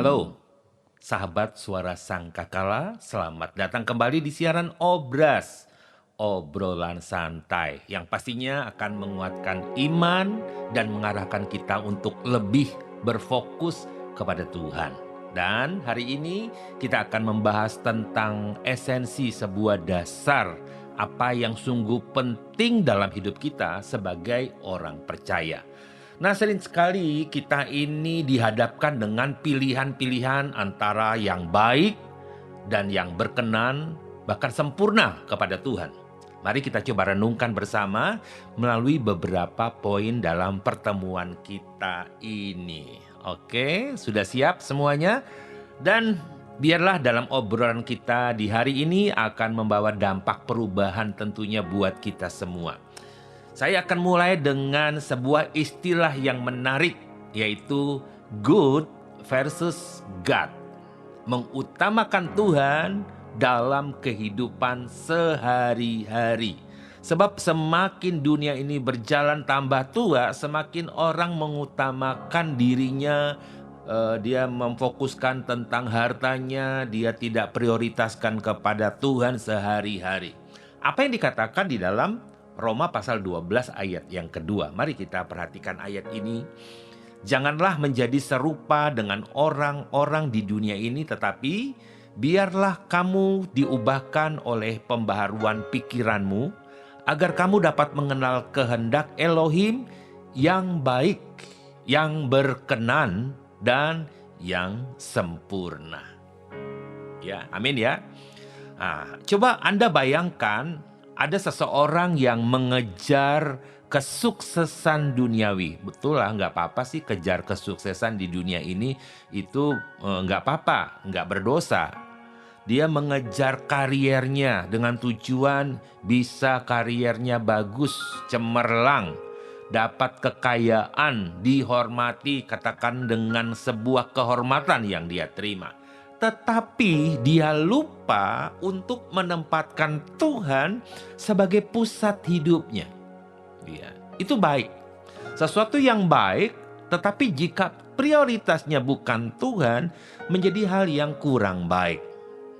Halo, sahabat Suara Sangkakala, selamat datang kembali di siaran Obras, obrolan santai yang pastinya akan menguatkan iman dan mengarahkan kita untuk lebih berfokus kepada Tuhan. Dan hari ini kita akan membahas tentang esensi sebuah dasar apa yang sungguh penting dalam hidup kita sebagai orang percaya. Nah, sering sekali kita ini dihadapkan dengan pilihan-pilihan antara yang baik dan yang berkenan, bahkan sempurna kepada Tuhan. Mari kita coba renungkan bersama melalui beberapa poin dalam pertemuan kita ini. Oke, sudah siap semuanya? Dan biarlah dalam obrolan kita di hari ini akan membawa dampak perubahan tentunya buat kita semua. Saya akan mulai dengan sebuah istilah yang menarik, yaitu good versus God. Mengutamakan Tuhan dalam kehidupan sehari-hari. Sebab semakin dunia ini berjalan tambah tua, semakin orang mengutamakan dirinya, dia memfokuskan tentang hartanya, dia tidak prioritaskan kepada Tuhan sehari-hari. Apa yang dikatakan di dalam Roma pasal 12 ayat yang kedua. Mari kita perhatikan ayat ini. Janganlah menjadi serupa dengan orang-orang di dunia ini, tetapi biarlah kamu diubahkan oleh pembaharuan pikiranmu, agar kamu dapat mengenal kehendak Elohim yang baik, yang berkenan, dan yang sempurna. Ya, amin ya. Nah, coba Anda bayangkan ada seseorang yang mengejar kesuksesan duniawi. Betul lah, nggak apa-apa sih kejar kesuksesan di dunia ini, itu nggak apa-apa, nggak berdosa. Dia mengejar kariernya dengan tujuan bisa kariernya bagus, cemerlang, dapat kekayaan, dihormati, katakan dengan sebuah kehormatan yang dia terima. Tetapi dia lupa untuk menempatkan Tuhan sebagai pusat hidupnya. Ya, itu baik. Sesuatu yang baik, tetapi jika prioritasnya bukan Tuhan, menjadi hal yang kurang baik.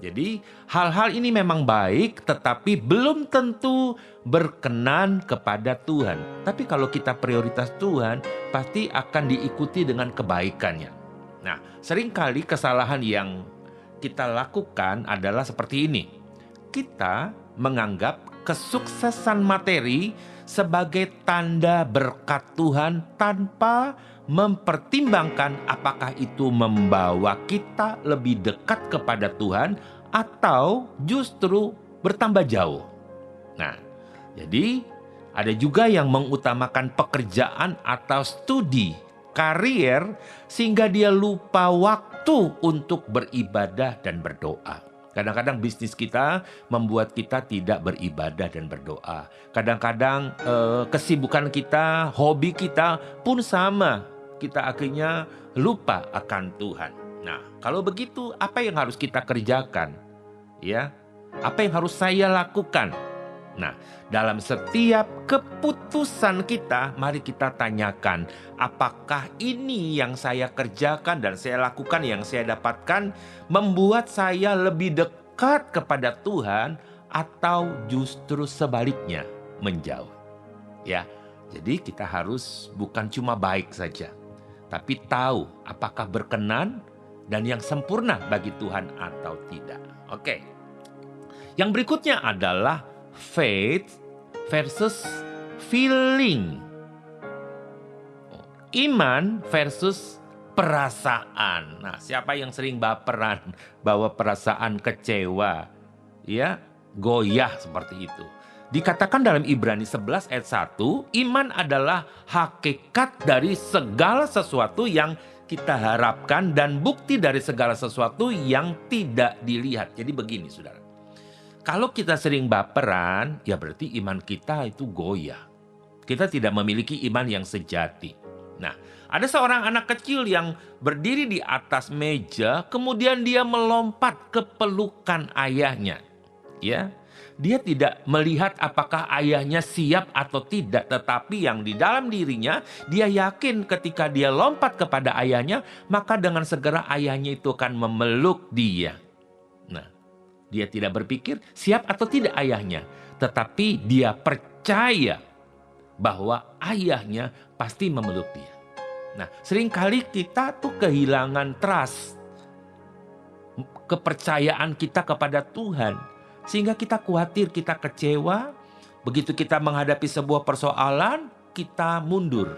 Jadi hal-hal ini memang baik, tetapi belum tentu berkenan kepada Tuhan. Tapi kalau kita prioritas Tuhan, pasti akan diikuti dengan kebaikannya. Nah, seringkali kesalahan yang kita lakukan adalah seperti ini. Kita menganggap kesuksesan materi sebagai tanda berkat Tuhan tanpa mempertimbangkan apakah itu membawa kita lebih dekat kepada Tuhan atau justru bertambah jauh. Nah, jadi ada juga yang mengutamakan pekerjaan atau studi, karier, sehingga dia lupa waktu untuk beribadah dan berdoa. Kadang-kadang bisnis kita membuat kita tidak beribadah dan berdoa. Kadang-kadang kesibukan kita, hobi kita pun sama. Kita akhirnya lupa akan Tuhan. Nah, kalau begitu apa yang harus kita kerjakan? Ya, apa yang harus saya lakukan? Nah, dalam setiap keputusan kita, mari kita tanyakan, apakah ini yang saya kerjakan dan saya lakukan, yang saya dapatkan, membuat saya lebih dekat kepada Tuhan, atau justru sebaliknya, menjauh? Ya, jadi kita harus bukan cuma baik saja, tapi tahu apakah berkenan dan yang sempurna bagi Tuhan atau tidak. Oke. Yang berikutnya adalah faith versus feeling. Iman versus perasaan. Nah, siapa yang sering baperan, bawa perasaan kecewa, ya, goyah seperti itu. Dikatakan dalam Ibrani 11 ayat 1, iman adalah hakikat dari segala sesuatu yang kita harapkan dan bukti dari segala sesuatu yang tidak dilihat. Jadi begini, saudara. Kalau kita sering baperan, ya berarti iman kita itu goyah. Kita tidak memiliki iman yang sejati. Nah, ada seorang anak kecil yang berdiri di atas meja, kemudian dia melompat ke pelukan ayahnya. Ya, Dia tidak melihat apakah ayahnya siap atau tidak, tetapi yang di dalam dirinya, dia yakin ketika dia lompat kepada ayahnya, maka dengan segera ayahnya itu akan memeluk dia. Nah, dia tidak berpikir siap atau tidak ayahnya, tetapi dia percaya bahwa ayahnya pasti memeluk dia. Nah, seringkali kita tuh kehilangan trust, kepercayaan kita kepada Tuhan, sehingga kita khawatir, kita kecewa. Begitu kita menghadapi sebuah persoalan, kita mundur,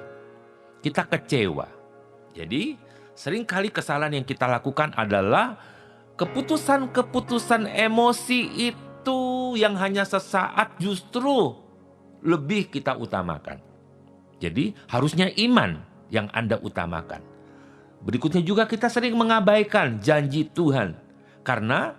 kita kecewa. Jadi, seringkali kesalahan yang kita lakukan adalah keputusan-keputusan emosi itu yang hanya sesaat justru lebih kita utamakan. Jadi, harusnya iman yang Anda utamakan. Berikutnya juga kita sering mengabaikan janji Tuhan karena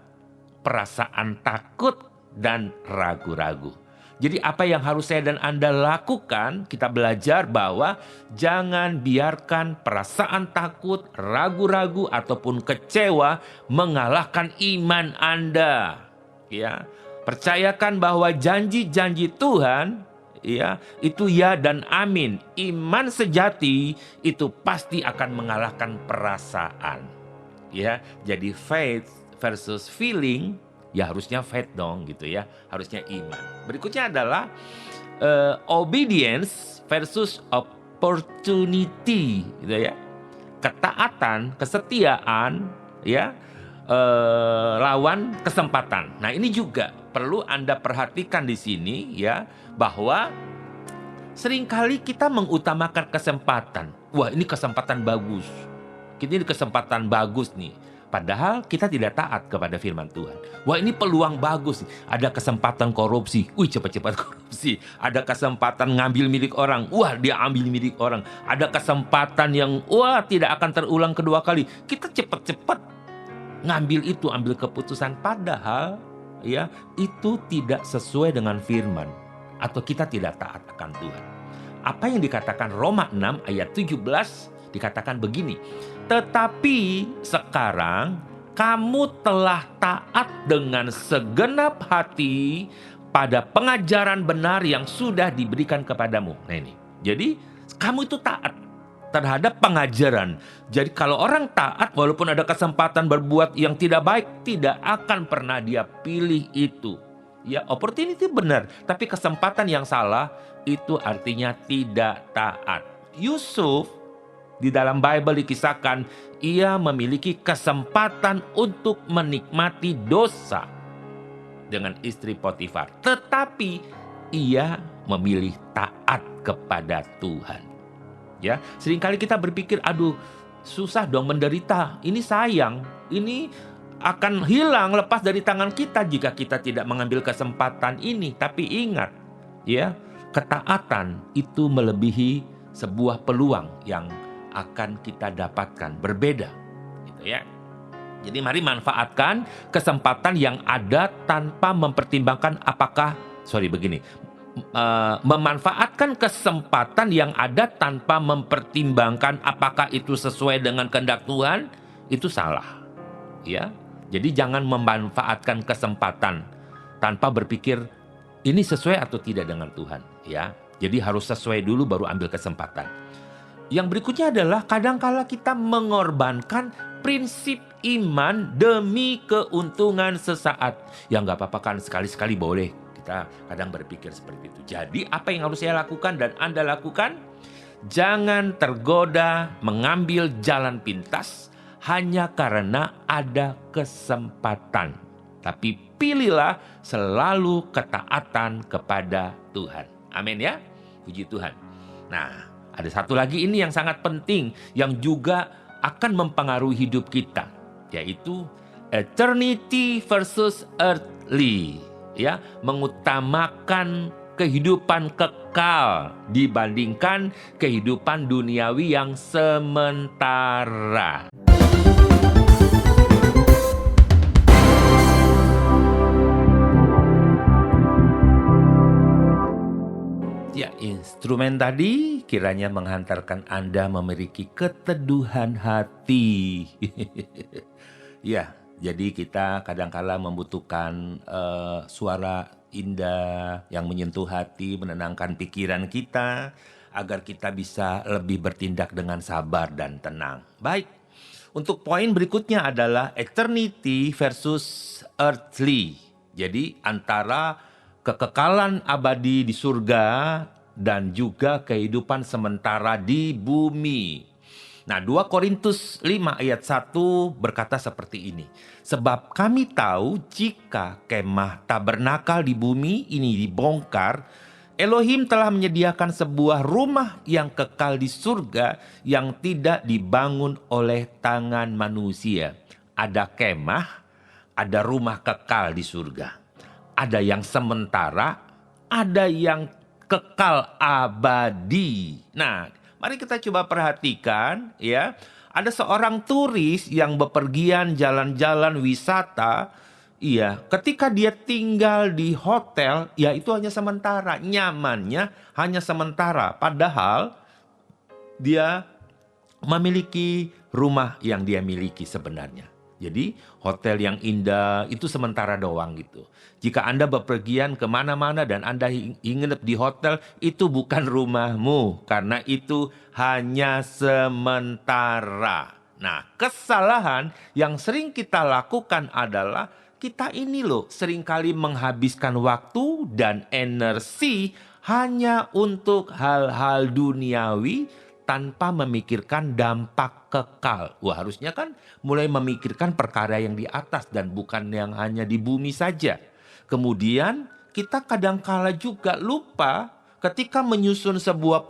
perasaan takut dan ragu-ragu. Jadi apa yang harus saya dan Anda lakukan, kita belajar bahwa jangan biarkan perasaan takut, ragu-ragu ataupun kecewa mengalahkan iman Anda. Ya, percayakan bahwa janji-janji Tuhan, ya, itu ya dan amin. Iman sejati itu pasti akan mengalahkan perasaan. Ya, jadi faith versus feeling, ya harusnya faith dong gitu ya, harusnya iman. Berikutnya adalah obedience versus opportunity gitu ya. Ketaatan, kesetiaan ya, lawan kesempatan. Nah, ini juga perlu Anda perhatikan di sini ya, bahwa seringkali kita mengutamakan kesempatan. Wah, ini kesempatan bagus. Ini kesempatan bagus nih. Padahal kita tidak taat kepada firman Tuhan. Wah, ini peluang bagus. Ada kesempatan korupsi. Wih, cepat-cepat korupsi. Ada kesempatan ngambil milik orang. Wah, dia ambil milik orang. Ada kesempatan yang wah tidak akan terulang kedua kali. Kita cepat-cepat ngambil itu, ambil keputusan. Padahal ya, itu tidak sesuai dengan firman. Atau kita tidak taat akan Tuhan. Apa yang dikatakan Roma 6 ayat 17 dikatakan begini. Tetapi sekarang kamu telah taat dengan segenap hati pada pengajaran benar yang sudah diberikan kepadamu. Nah ini, jadi kamu itu taat terhadap pengajaran. Jadi kalau orang taat, walaupun ada kesempatan berbuat yang tidak baik, tidak akan pernah dia pilih itu. Ya, opportunity benar, tapi kesempatan yang salah itu artinya tidak taat. Yusuf di dalam Bible dikisahkan ia memiliki kesempatan untuk menikmati dosa dengan istri Potifar, tetapi ia memilih taat kepada Tuhan. Ya, seringkali kita berpikir, aduh, susah dong menderita. Ini sayang, ini akan hilang lepas dari tangan kita jika kita tidak mengambil kesempatan ini. Tapi ingat, ya, ketaatan itu melebihi sebuah peluang yang akan kita dapatkan, berbeda, gitu ya. Jadi mari manfaatkan kesempatan yang ada tanpa mempertimbangkan memanfaatkan kesempatan yang ada tanpa mempertimbangkan apakah itu sesuai dengan kehendak Tuhan, itu salah. Ya. Jadi jangan memanfaatkan kesempatan tanpa berpikir ini sesuai atau tidak dengan Tuhan, ya. Jadi harus sesuai dulu baru ambil kesempatan. Yang berikutnya adalah kadangkala kita mengorbankan prinsip iman demi keuntungan sesaat. Ya nggak apa-apa kan, sekali-sekali boleh. Kita kadang berpikir seperti itu. Jadi apa yang harus saya lakukan dan Anda lakukan? Jangan tergoda mengambil jalan pintas hanya karena ada kesempatan. Tapi pilihlah selalu ketaatan kepada Tuhan. Amin ya. Puji Tuhan. Nah, ada satu lagi ini yang sangat penting yang juga akan mempengaruhi hidup kita, yaitu eternity versus earthly. Ya, mengutamakan kehidupan kekal dibandingkan kehidupan duniawi yang sementara. Ya, instrumen tadi kiranya menghantarkan Anda memiliki keteduhan hati. Ya, Jadi kita kadangkala membutuhkan suara indah yang menyentuh hati, menenangkan pikiran kita, agar kita bisa lebih bertindak dengan sabar dan tenang. Baik, untuk poin berikutnya adalah eternity versus earthly. Jadi antara kekekalan abadi di surga dan juga kehidupan sementara di bumi. Nah, 2 Korintus 5 ayat 1 berkata seperti ini. Sebab kami tahu jika kemah tabernakal di bumi ini dibongkar, Elohim telah menyediakan sebuah rumah yang kekal di surga yang tidak dibangun oleh tangan manusia. Ada kemah, ada rumah kekal di surga. Ada yang sementara, ada yang kekal abadi. Nah, mari kita coba perhatikan ya. Ada seorang turis yang bepergian jalan-jalan wisata. Iya, ketika dia tinggal di hotel, ya itu hanya sementara. Nyamannya hanya sementara. Padahal dia memiliki rumah yang dia miliki sebenarnya. Jadi hotel yang indah itu sementara doang gitu. Jika Anda bepergian kemana-mana dan Anda nginep di hotel, itu bukan rumahmu. Karena itu hanya sementara. Nah, kesalahan yang sering kita lakukan adalah kita ini loh seringkali menghabiskan waktu dan energi hanya untuk hal-hal duniawi tanpa memikirkan dampak kekal. Wah, harusnya kan mulai memikirkan perkara yang di atas dan bukan yang hanya di bumi saja. Kemudian kita kadangkala juga lupa ketika menyusun sebuah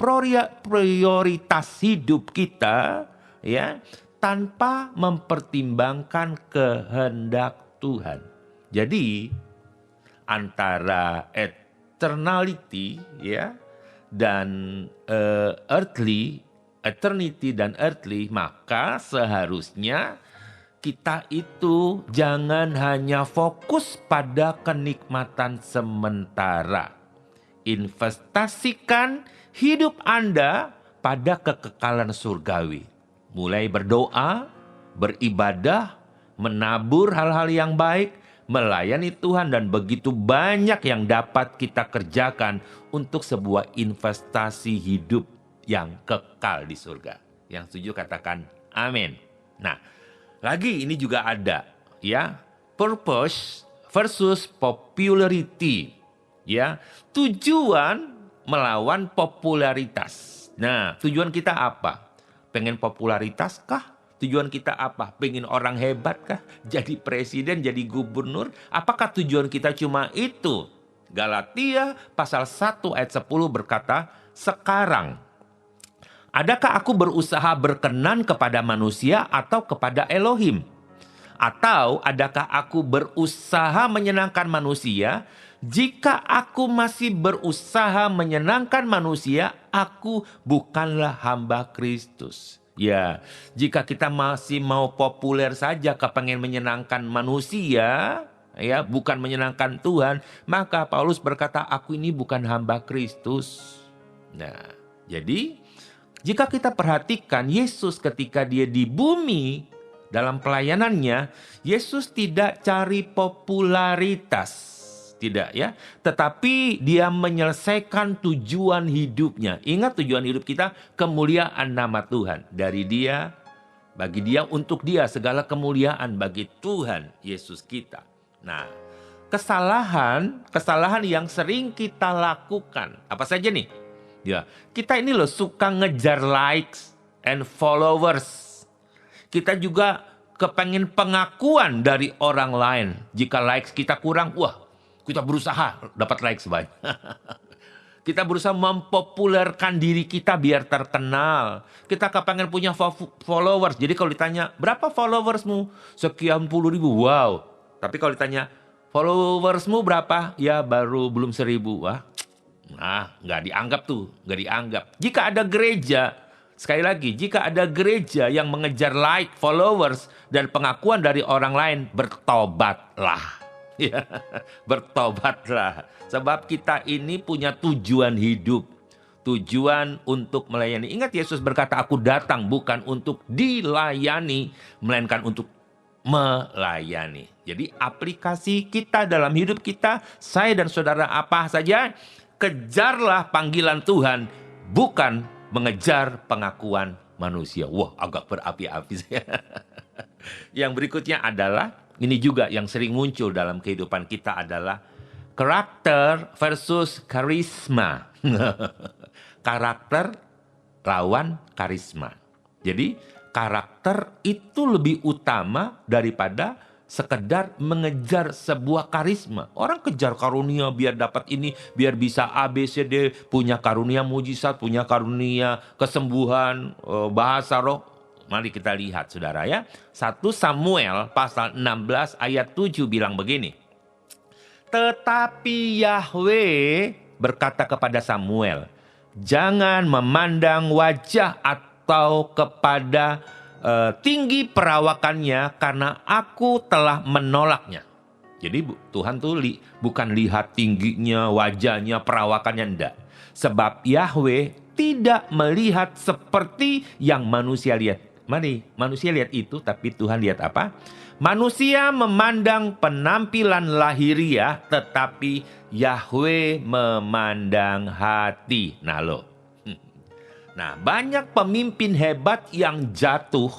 prioritas hidup kita ya, tanpa mempertimbangkan kehendak Tuhan. Jadi antara eternality ya dan eternity dan earthly, maka seharusnya kita itu jangan hanya fokus pada kenikmatan sementara. Investasikan hidup Anda pada kekekalan surgawi. Mulai berdoa, beribadah, menabur hal-hal yang baik, melayani Tuhan, dan begitu banyak yang dapat kita kerjakan untuk sebuah investasi hidup yang kekal di surga. Yang setuju katakan amin. Nah, lagi ini juga ada ya, purpose versus popularity. Ya, tujuan melawan popularitas. Nah, tujuan kita apa? Pengen popularitas kah? Tujuan kita apa? Pengen orang hebat kah? Jadi presiden, jadi gubernur? Apakah tujuan kita cuma itu? Galatia pasal 1 ayat 10 berkata, sekarang, adakah aku berusaha berkenan kepada manusia atau kepada Elohim? Atau adakah aku berusaha menyenangkan manusia? Jika aku masih berusaha menyenangkan manusia, aku bukanlah hamba Kristus. Ya, jika kita masih mau populer saja, kepengen menyenangkan manusia, ya, bukan menyenangkan Tuhan, maka Paulus berkata, aku ini bukan hamba Kristus. Nah, jadi jika kita perhatikan Yesus ketika dia di bumi dalam pelayanannya, Yesus tidak cari popularitas. Tidak ya, tetapi dia menyelesaikan tujuan hidupnya. Ingat tujuan hidup kita, kemuliaan nama Tuhan. Dari dia, bagi dia, untuk dia, segala kemuliaan bagi Tuhan Yesus kita. Nah, kesalahan yang sering kita lakukan, apa saja nih? Ya, kita ini loh suka ngejar likes and followers. Kita juga kepengen pengakuan dari orang lain. Jika likes kita kurang, wah, kita berusaha dapat likes banyak. Kita berusaha mempopulerkan diri kita biar terkenal. Kita kepengen punya followers. Jadi kalau ditanya, berapa followersmu? Sekian puluh ribu. Wow. Tapi kalau ditanya, followersmu berapa? Ya baru belum 1.000. Wah, nah nggak dianggap tuh. Nggak dianggap. Jika ada gereja, sekali lagi, jika ada gereja yang mengejar like, followers, dan pengakuan dari orang lain, bertobatlah. Ya, bertobatlah. Sebab kita ini punya tujuan hidup. Tujuan untuk melayani. Ingat Yesus berkata, aku datang bukan untuk dilayani, melainkan untuk melayani. Jadi aplikasi kita dalam hidup kita, saya dan saudara apa saja, kejarlah panggilan Tuhan, bukan mengejar pengakuan manusia. Wah, agak berapi-api saya. Yang berikutnya adalah, ini juga yang sering muncul dalam kehidupan kita adalah karakter versus karisma. Karakter lawan karisma. Jadi karakter itu lebih utama daripada sekedar mengejar sebuah karisma. Orang kejar karunia biar dapat ini, biar bisa A, B, C, D, punya karunia mujizat, punya karunia kesembuhan, bahasa roh. Mari kita lihat saudara ya. 1 Samuel pasal 16 ayat 7 bilang begini. Tetapi Yahweh berkata kepada Samuel, jangan memandang wajah atau kepada tinggi perawakannya, karena aku telah menolaknya. Jadi Tuhan tuh bukan lihat tingginya, wajahnya, perawakannya, enggak. Sebab Yahweh tidak melihat seperti yang manusia lihat. Mari, manusia lihat itu, tapi Tuhan lihat apa? Manusia memandang penampilan lahiriah, tetapi Yahweh memandang hati. Nah loh. Nah, banyak pemimpin hebat yang jatuh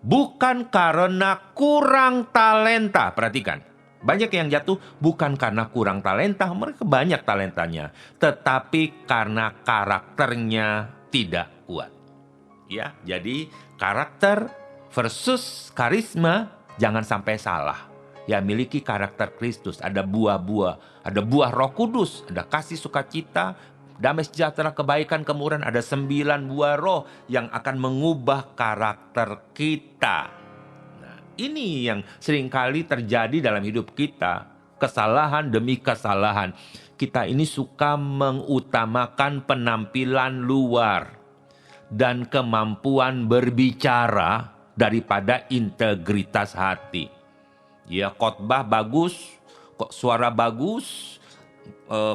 bukan karena kurang talenta. Perhatikan, banyak yang jatuh bukan karena kurang talenta, mereka banyak talentanya, tetapi karena karakternya tidak kuat. Ya, jadi karakter versus karisma jangan sampai salah. Ya, miliki karakter Kristus, ada buah-buah, ada buah Roh Kudus, ada kasih sukacita, damai sejahtera, kebaikan, kemurahan, ada 9 buah roh yang akan mengubah karakter kita. Nah, ini yang seringkali terjadi dalam hidup kita. Kesalahan demi kesalahan. Kita ini suka mengutamakan penampilan luar dan kemampuan berbicara daripada integritas hati. Ya, khotbah bagus, suara bagus,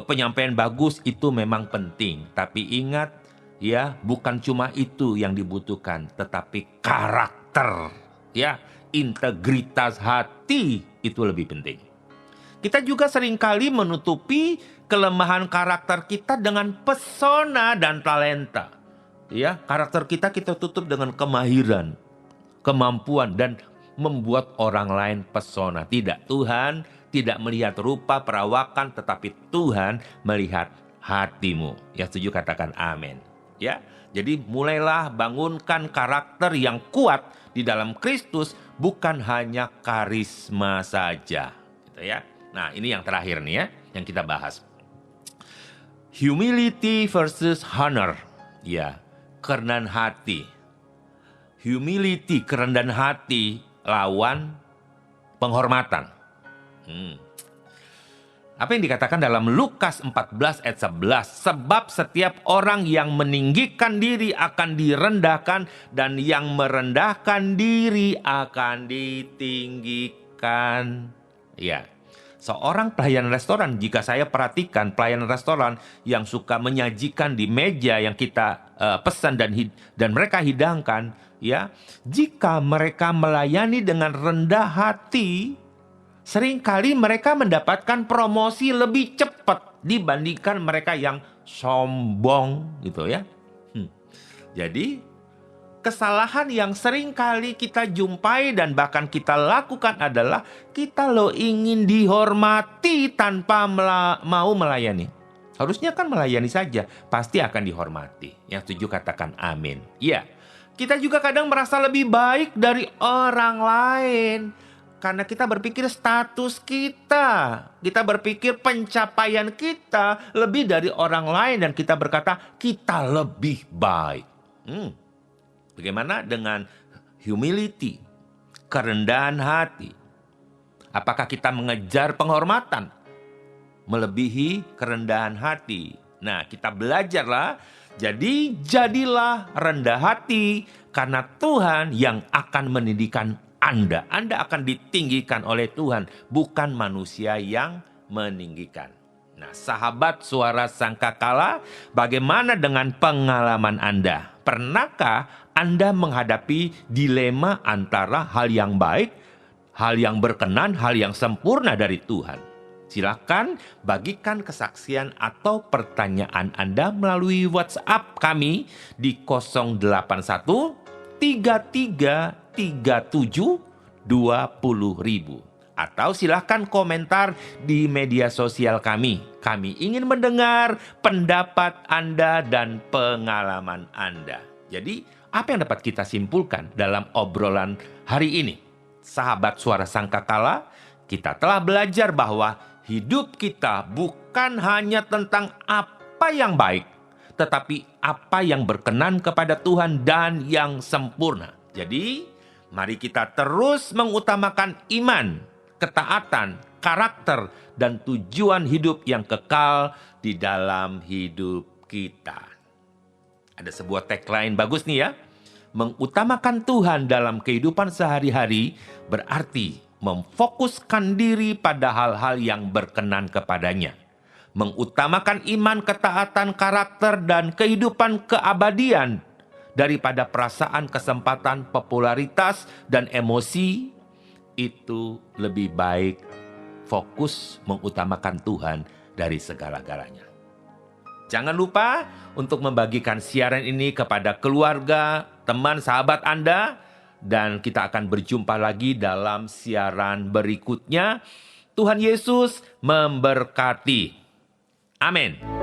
penyampaian bagus itu memang penting, tapi ingat ya, bukan cuma itu yang dibutuhkan, tetapi karakter, ya, integritas hati itu lebih penting. Kita juga seringkali menutupi kelemahan karakter kita dengan pesona dan talenta. Ya, karakter kita tutup dengan kemahiran, kemampuan, dan membuat orang lain pesona. Tidak, Tuhan tidak melihat rupa perawakan, tetapi Tuhan melihat hatimu. Yang setuju katakan amin. Ya, jadi mulailah bangunkan karakter yang kuat di dalam Kristus, bukan hanya karisma saja. Gitu ya. Nah, ini yang terakhir nih ya, yang kita bahas. Humility versus honor. Ya, kerendahan hati. Humility, kerendahan hati lawan penghormatan. Apa yang dikatakan dalam Lukas 14 ayat 11? Sebab setiap orang yang meninggikan diri akan direndahkan, dan yang merendahkan diri akan ditinggikan. Ya, seorang pelayan restoran, jika saya perhatikan pelayan restoran yang suka menyajikan di meja yang kita pesan dan mereka hidangkan, ya, jika mereka melayani dengan rendah hati, seringkali mereka mendapatkan promosi lebih cepat dibandingkan mereka yang sombong gitu ya. Jadi kesalahan yang seringkali kita jumpai dan bahkan kita lakukan adalah kita ingin dihormati tanpa mau melayani. Harusnya kan melayani saja, pasti akan dihormati. Yang setuju katakan amin. Iya, kita juga kadang merasa lebih baik dari orang lain. Karena kita berpikir status kita berpikir pencapaian kita lebih dari orang lain, dan kita berkata kita lebih baik. Bagaimana dengan humility, kerendahan hati? Apakah kita mengejar penghormatan melebihi kerendahan hati? Nah, kita belajarlah. Jadi jadilah rendah hati, karena Tuhan yang akan mendidikan Anda. Anda akan ditinggikan oleh Tuhan, bukan manusia yang meninggikan. Nah, sahabat suara sangkakala, bagaimana dengan pengalaman Anda? Pernahkah Anda menghadapi dilema antara hal yang baik hal yang berkenan, hal yang sempurna dari Tuhan. Silakan bagikan kesaksian atau pertanyaan Anda melalui WhatsApp kami di 081 3337 20.000. Atau silahkan komentar di media sosial kami. Kami ingin mendengar pendapat Anda dan pengalaman Anda. Jadi, apa yang dapat kita simpulkan dalam obrolan hari ini? Sahabat Suara Sangkakala, kita telah belajar bahwa hidup kita bukan hanya tentang apa yang baik, tetapi apa yang berkenan kepada Tuhan dan yang sempurna. Jadi, mari kita terus mengutamakan iman, ketaatan, karakter, dan tujuan hidup yang kekal di dalam hidup kita. Ada sebuah tagline bagus nih ya. Mengutamakan Tuhan dalam kehidupan sehari-hari berarti memfokuskan diri pada hal-hal yang berkenan kepadanya. Mengutamakan iman, ketaatan, karakter, dan kehidupan keabadian daripada perasaan, kesempatan, popularitas, dan emosi. Itu lebih baik fokus mengutamakan Tuhan dari segala-galanya. Jangan lupa untuk membagikan siaran ini kepada keluarga, teman, sahabat Anda. Dan kita akan berjumpa lagi dalam siaran berikutnya. Tuhan Yesus memberkati. Amin.